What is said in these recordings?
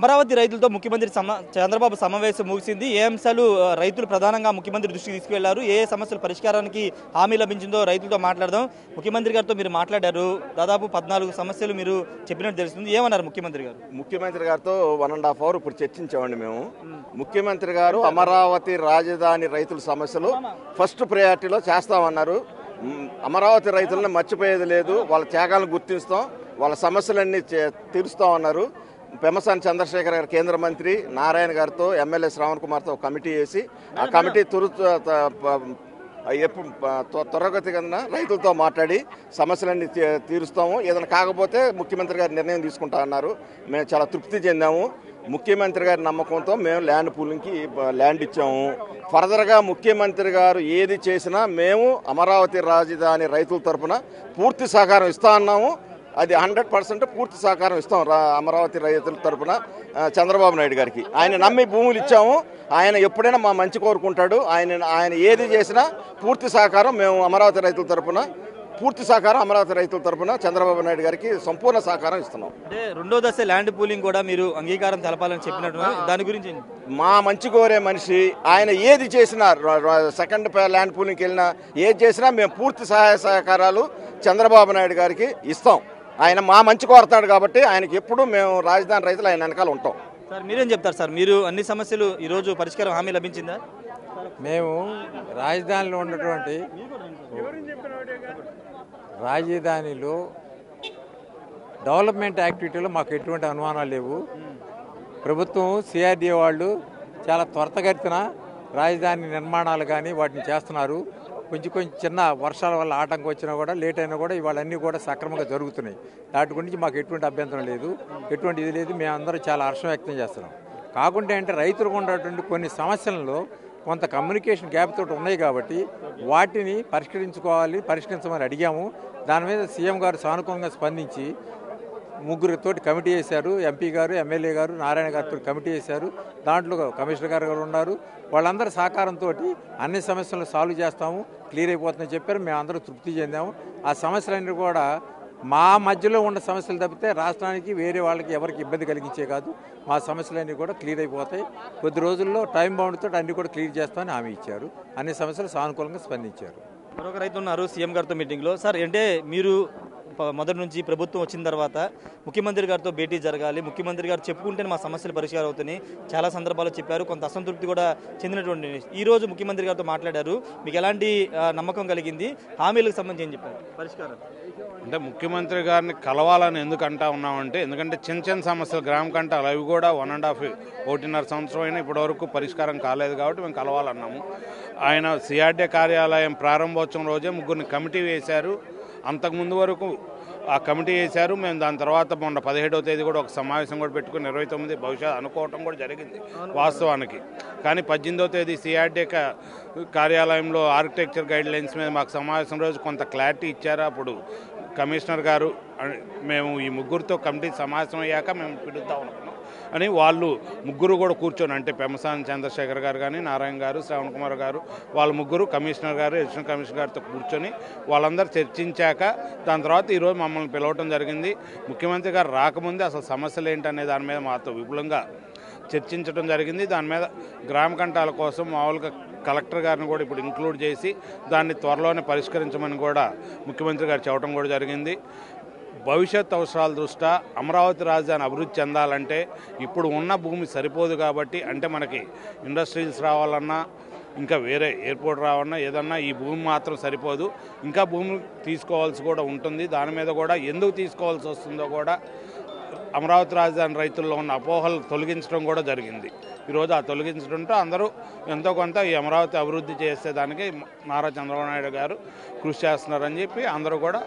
అమరావతి రైతులతో ముఖ్యమంత్రి చంద్రబాబు సమావేశం ముగిసింది. ఏ అంశాలు రైతులు ప్రధానంగా ముఖ్యమంత్రి దృష్టికి తీసుకువెళ్లారు, ఏ సమస్యల పరిష్కారానికి హామీ లభించిందో రైతులతో మాట్లాడదాం. ముఖ్యమంత్రి గారితో మీరు మాట్లాడారు, దాదాపు 14 సమస్యలు మీరు చెప్పినట్టు తెలుస్తుంది. ఏమన్నారు ముఖ్యమంత్రి గారు? ముఖ్యమంత్రి గారితో 1.5 అవర్ ఇప్పుడు చర్చించామండి మేము. ముఖ్యమంత్రి గారు అమరావతి రాజధాని రైతుల సమస్యలు ఫస్ట్ ప్రయారిటీలో చేస్తామన్నారు. అమరావతి రైతులను మర్చిపోయేది లేదు, వాళ్ళ త్యాగాలను గుర్తిస్తాం, వాళ్ళ సమస్యలన్నీ తీరుస్తామన్నారు. పెమ్మసాని చంద్రశేఖర్ గారు కేంద్ర మంత్రి నారాయణ గారితో ఎమ్మెల్యే శ్రావణ్ కుమార్తో కమిటీ వేసి ఆ కమిటీ త్వరగతిగా రైతులతో మాట్లాడి సమస్యలన్నీ తీరుస్తాము. ఏదైనా కాకపోతే ముఖ్యమంత్రి గారు నిర్ణయం తీసుకుంటా అన్నారు. మేము చాలా తృప్తి చెందాము. ముఖ్యమంత్రి గారి నమ్మకంతో మేము ల్యాండ్ పూలింగ్కి ల్యాండ్ ఇచ్చాము. ఫర్దర్గా ముఖ్యమంత్రి గారు ఏది చేసినా మేము అమరావతి రాజధాని రైతుల తరఫున పూర్తి సహకారం ఇస్తా అన్నాము. అది 100% పూర్తి సహకారం ఇస్తాం అమరావతి రైతుల తరఫున చంద్రబాబు నాయుడు గారికి. ఆయన నమ్మి భూములు ఇచ్చాము. ఆయన ఎప్పుడైనా మా మంచి కోరుకుంటాడు. ఆయన ఏది చేసినా పూర్తి సహకారం మేము అమరావతి రైతుల తరఫున అమరావతి రైతుల తరఫున చంద్రబాబు నాయుడు గారికి సంపూర్ణ సహకారం ఇస్తున్నాం. అంటే రెండో దశ ల్యాండ్ పూలింగ్ కూడా మీరు అంగీకారం తెలపాలని చెప్పినట్టు, దాని గురించి మా మంచి కోరే మనిషి. ఆయన ఏది చేసినా సెకండ్ ల్యాండ్ పూలింగ్కి వెళ్ళినా ఏది చేసినా మేము పూర్తి సహాయ సహకారాలు చంద్రబాబు నాయుడు గారికి ఇస్తాం. ఆయన మా మంచి కోరతాడు కాబట్టి ఆయనకి ఎప్పుడు మేము రాజధాని రైతులు ఆయన వెనకాల ఉంటాం. సార్ మీరేం చెప్తారు సార్? మీరు అన్ని సమస్యలు ఈరోజు పరిష్కారం హామీ లభించిందా? మేము రాజధానిలో ఉన్నటువంటి రాజధానిలో డెవలప్మెంట్ యాక్టివిటీలో మాకు ఎటువంటి అనుమానాలు లేవు. ప్రభుత్వం సిఆర్డీఏ వాళ్ళు చాలా త్వరితగతిన రాజధాని నిర్మాణాలు కానీ వాటిని చేస్తున్నారు. కొంచెం చిన్న వర్షాల వల్ల ఆటంకం వచ్చినా కూడా లేట్ అయినా కూడా ఇవాళన్నీ కూడా సక్రమంగా జరుగుతున్నాయి. దాటి గురించి మాకు ఎటువంటి అభ్యంతరం లేదు, ఎటువంటి ఇది లేదు. మేమందరం చాలా హర్షం వ్యక్తం చేస్తున్నాం. కాకుండా అంటే రైతులకు ఉన్నటువంటి కొన్ని సమస్యలలో కొంత కమ్యూనికేషన్ గ్యాప్ తోటి ఉన్నాయి కాబట్టి వాటిని పరిష్కరించమని అడిగాము. దాని మీద సీఎం గారు సానుకూలంగా స్పందించి ముగ్గురితోటి కమిటీ వేశారు. ఎంపీ గారు, ఎమ్మెల్యే గారు, నారాయణ గారితో కమిటీ వేశారు. దాంట్లో కమిషనర్ గారు ఉన్నారు. వాళ్ళందరి సహకారంతో అన్ని సమస్యలను సాల్వ్ చేస్తాము, క్లియర్ అయిపోతుందని చెప్పారు. మేమందరూ తృప్తి చెందాము. ఆ సమస్యలన్నీ కూడా మా మధ్యలో ఉన్న సమస్యలు తప్పితే రాష్ట్రానికి వేరే వాళ్ళకి ఎవరికి ఇబ్బంది కలిగించే కాదు. మా సమస్యలన్నీ కూడా క్లియర్ అయిపోతాయి. కొద్ది రోజుల్లో టైం బౌండ్తో అన్ని కూడా క్లియర్ చేస్తామని హామీ ఇచ్చారు. అన్ని సమస్యలు సానుకూలంగా స్పందించారు. మరొక రైతు ఉన్నారు సీఎం గారితో మీటింగ్లో. సార్, అంటే మీరు మొదటి నుంచి ప్రభుత్వం వచ్చిన తర్వాత ముఖ్యమంత్రి గారితో భేటీ జరగాలి, ముఖ్యమంత్రి గారు చెప్పుకుంటేనే మా సమస్యలు పరిష్కారం అవుతున్నాయి చాలా సందర్భాల్లో చెప్పారు. కొంత అసంతృప్తి కూడా చెందినటువంటి ఈ రోజు ముఖ్యమంత్రి గారితో మాట్లాడారు. మీకు ఎలాంటి నమ్మకం కలిగింది? హామీలకు సంబంధించి ఏం చెప్పారు పరిష్కారం? అంటే ముఖ్యమంత్రి గారిని కలవాలని ఎందుకు అంటా ఉన్నామంటే, ఎందుకంటే చిన్న సమస్యలు గ్రామ కంటాలు అవి కూడా 1.5 సంవత్సరం అయినా ఇప్పటివరకు పరిష్కారం కాలేదు కాబట్టి మేము కలవాలన్నాము. ఆయన సిఆర్డీఏ కార్యాలయం ప్రారంభోత్సవం రోజే ముగ్గురిని కమిటీ వేశారు. అంతకుముందు వరకు ఆ కమిటీ వేశారు. మేము దాని తర్వాత మొన్న 17వ తేదీ కూడా ఒక సమావేశం కూడా పెట్టుకుని 29 బహుశా అనుకోవటం కూడా జరిగింది వాస్తవానికి. కానీ 18వ తేదీ సిఆర్డీఏ కార్యాలయంలో ఆర్కిటెక్చర్ గైడ్ లైన్స్ మీద మాకు సమావేశం రోజు కొంత క్లారిటీ ఇచ్చారు. అప్పుడు కమిషనర్ గారు మేము ఈ ముగ్గురితో కమిటీ సమావేశం అయ్యాక మేము పిలుద్దాం అనుకున్నాం అని వాళ్ళు ముగ్గురు కూడా కూర్చొని, అంటే పెమ్మసాని చంద్రశేఖర్ గారు కానీ, నారాయణ గారు, శ్రావణ్ కుమార్ గారు, వాళ్ళ ముగ్గురు కమిషనర్ గారు, అడిషనల్ కమిషనర్ గారితో కూర్చొని వాళ్ళందరూ చర్చించాక దాని తర్వాత ఈరోజు మమ్మల్ని పిలవటం జరిగింది. ముఖ్యమంత్రి గారు రాకముందే అసలు సమస్యలు ఏంటనే దాని మీద మాతో విపులంగా చర్చించడం జరిగింది. దాని మీద గ్రామ కంటాల కోసం మామూలుగా కలెక్టర్ గారిని కూడా ఇప్పుడు ఇంక్లూడ్ చేసి దాన్ని త్వరలోనే పరిష్కరించమని కూడా ముఖ్యమంత్రి గారు చెప్పడం కూడా జరిగింది. భవిష్యత్ అవసరాల దృష్ట్యా అమరావతి రాజధాని అభివృద్ధి చెందాలంటే ఇప్పుడు ఉన్న భూమి సరిపోదు కాబట్టి, అంటే మనకి ఇండస్ట్రీస్ రావాలన్నా, ఇంకా వేరే ఎయిర్పోర్ట్ రావాలన్నా ఏదన్నా ఈ భూమి మాత్రం సరిపోదు, ఇంకా భూమి తీసుకోవాల్సి కూడా ఉంటుంది. దాని మీద కూడా ఎందుకు తీసుకోవాల్సి వస్తుందో కూడా అమరావతి రాజధాని రైతుల్లో ఉన్న అపోహలు తొలగించడం కూడా జరిగింది. ఈరోజు ఆ తొలగించడంతో అందరూ ఎంతో కొంత ఈ అమరావతి అభివృద్ధి చేసేదానికి నారా చంద్రబాబు నాయుడు గారు కృషి చేస్తున్నారని చెప్పి అందరూ కూడా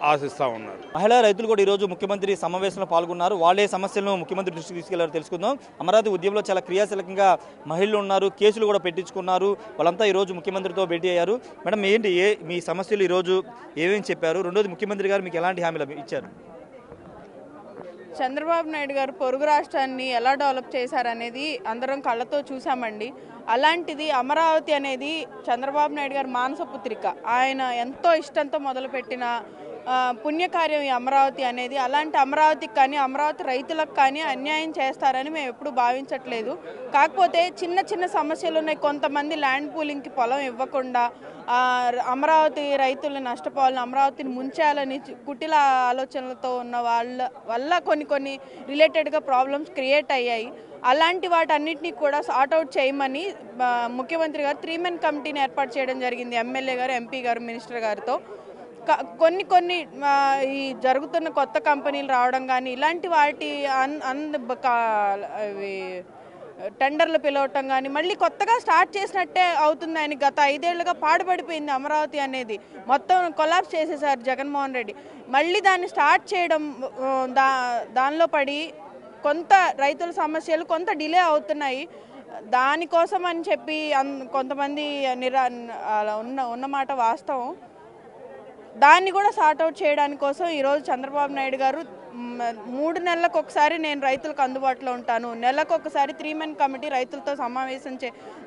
ఆశిస్తూ ఉన్నారు. మహిళా రైతులు కూడా ఈరోజు ముఖ్యమంత్రి సమావేశంలో పాల్గొన్నారు. వాళ్ళే సమస్యలను ముఖ్యమంత్రి దృష్టికి తీసుకెళ్లారు తెలుసుకుందాం. అమరావతి ఉద్యమంలో చాలా క్రియాశీలకంగా మహిళలు ఉన్నారు, కేసులు కూడా పెట్టించుకున్నారు. వాళ్ళంతా ఈరోజు ముఖ్యమంత్రితో భేటీ అయ్యారు. మేడం, ఏంటి మీ సమస్యలు ఈరోజు ఏమేమి చెప్పారు? రెండోది, ముఖ్యమంత్రి గారు మీకు ఎలాంటి హామీలు ఇచ్చారు? చంద్రబాబు నాయుడు గారు పొరుగు రాష్ట్రాన్ని ఎలా డెవలప్ చేశారనేది అందరం కళ్ళతో చూసామండి. అలాంటిది అమరావతి అనేది చంద్రబాబు నాయుడు గారి మానస పుత్రిక. ఆయన ఎంతో ఇష్టంతో మొదలుపెట్టిన పుణ్యకార్యం ఈ అమరావతి అనేది. అలాంటి అమరావతికి కానీ అమరావతి రైతులకు కానీ అన్యాయం చేస్తారని మేము ఎప్పుడు భావించట్లేదు. కాకపోతే చిన్న చిన్న సమస్యలు ఉన్నాయి. కొంతమంది ల్యాండ్ పూలింగ్కి పొలం ఇవ్వకుండా అమరావతి రైతులను నష్టపోవాలని, అమరావతిని ముంచేయాలని కుటిల ఆలోచనలతో ఉన్న వాళ్ళ వల్ల కొన్ని రిలేటెడ్గా ప్రాబ్లమ్స్ క్రియేట్ అయ్యాయి. అలాంటి వాటన్నిటినీ కూడా సార్ట్అవుట్ చేయమని ముఖ్యమంత్రి గారు 3 మెన్ కమిటీని ఏర్పాటు చేయడం జరిగింది. ఎమ్మెల్యే గారు, ఎంపీ గారు, మినిస్టర్ గారితో. కొన్ని ఈ జరుగుతున్న కొత్త కంపెనీలు రావడం కానీ ఇలాంటి వాటి టెండర్లు పిలవటం కానీ మళ్ళీ కొత్తగా స్టార్ట్ చేసినట్టే అవుతుంది. ఆయన గత 5 ఏళ్లుగా పాడుపడిపోయింది అమరావతి అనేది. మొత్తం కొలాప్స్ చేసేసారు జగన్మోహన్ రెడ్డి. మళ్ళీ దాన్ని స్టార్ట్ చేయడం దానిలో పడి కొంత రైతుల సమస్యలు కొంత డిలే అవుతున్నాయి. దానికోసం అని చెప్పి కొంతమంది ఉన్నమాట వాస్తవం. దాన్ని కూడా సార్ట్అవుట్ చేయడానికి కోసం ఈరోజు చంద్రబాబు నాయుడు గారు 3 నెలలకు ఒకసారి నేను రైతులకు అందుబాటులో ఉంటాను, నెలకు ఒకసారి 3 మెన్ కమిటీ రైతులతో సమావేశం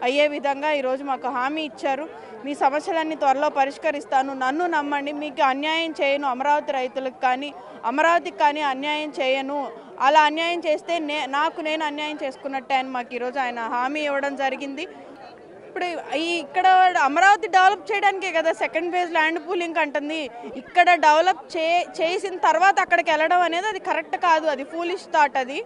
అయ్యే విధంగా ఈరోజు మాకు హామీ ఇచ్చారు. మీ సమస్యలన్నీ త్వరలో పరిష్కరిస్తాను, నన్ను నమ్మండి, మీకు అన్యాయం చేయను, అమరావతి రైతులకు కానీ అమరావతికి కానీ అన్యాయం చేయను, అలా అన్యాయం చేస్తే నేను అన్యాయం చేసుకున్నట్టే అని మాకు ఈరోజు ఆయన హామీ ఇవ్వడం జరిగింది. ఇప్పుడు ఇక్కడ అమరావతి డెవలప్ చేయడానికే కదా సెకండ్ ఫేజ్ ల్యాండ్ పూలింగ్ అంటుంది. ఇక్కడ డెవలప్ చేసిన తర్వాత అక్కడికి వెళ్ళడం అనేది అది కరెక్ట్ కాదు, అది ఫూలిష్ థాట్. అది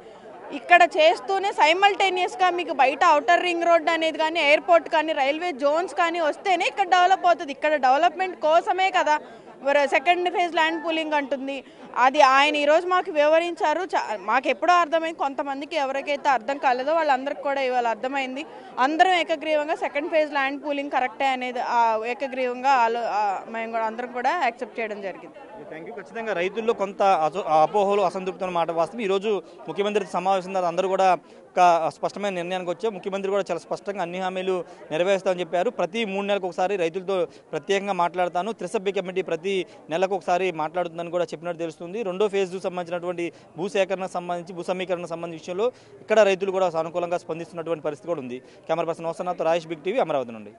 ఇక్కడ చేస్తూనే సైమల్టేనియస్గా మీకు బయట అవుటర్ రింగ్ రోడ్ అనేది కానీ ఎయిర్పోర్ట్ కానీ రైల్వే జోన్స్ కానీ వస్తేనే ఇక్కడ డెవలప్ అవుతుంది. ఇక్కడ డెవలప్మెంట్ కోసమే కదా సెకండ్ ఫేజ్ ల్యాండ్ పూలింగ్ అంటుంది. అది ఆయన ఈరోజు మాకు వివరించారు. మాకు ఎప్పుడో అర్థమైంది, కొంతమందికి ఎవరికైతే అర్థం కాలేదో వాళ్ళందరికీ కూడా ఇవాళ అర్థమైంది. అందరం ఏకగ్రీవంగా సెకండ్ ఫేజ్ ల్యాండ్ పూలింగ్ కరెక్టే అనేది ఏకగ్రీవంగా మేము కూడా అందరం కూడా యాక్సెప్ట్ చేయడం జరిగింది. Thank you. ఖచ్చితంగా రైతుల్లో కొంత అపోహలు, అసంతృప్తి మాట వాస్తవం. ఈరోజు ముఖ్యమంత్రి సమావేశం తర్వాత అందరూ కూడా ఒక స్పష్టమైన నిర్ణయానికి వచ్చారు. ముఖ్యమంత్రి కూడా చాలా స్పష్టంగా అన్ని హామీలు నెరవేరుస్తామని చెప్పారు. ప్రతి 3 నెలలకు ఒకసారి రైతులతో ప్రత్యేకంగా మాట్లాడతాను, త్రిసభ్య కమిటీ ప్రతి నెలకు ఒకసారి మాట్లాడుతుందని కూడా చెప్పినట్టు తెలుస్తుంది. రెండో ఫేజ్ సంబంధించినటువంటి భూసేకరణకు సంబంధించి, భూ సమీకరణ సంబంధించిన విషయంలో ఇక్కడ రైతులు కూడా సానుకూలంగా స్పందిస్తున్నటువంటి పరిస్థితి కూడా ఉంది. Camera person Vasanath, Rajesh, big TV, Amaravati నుండి.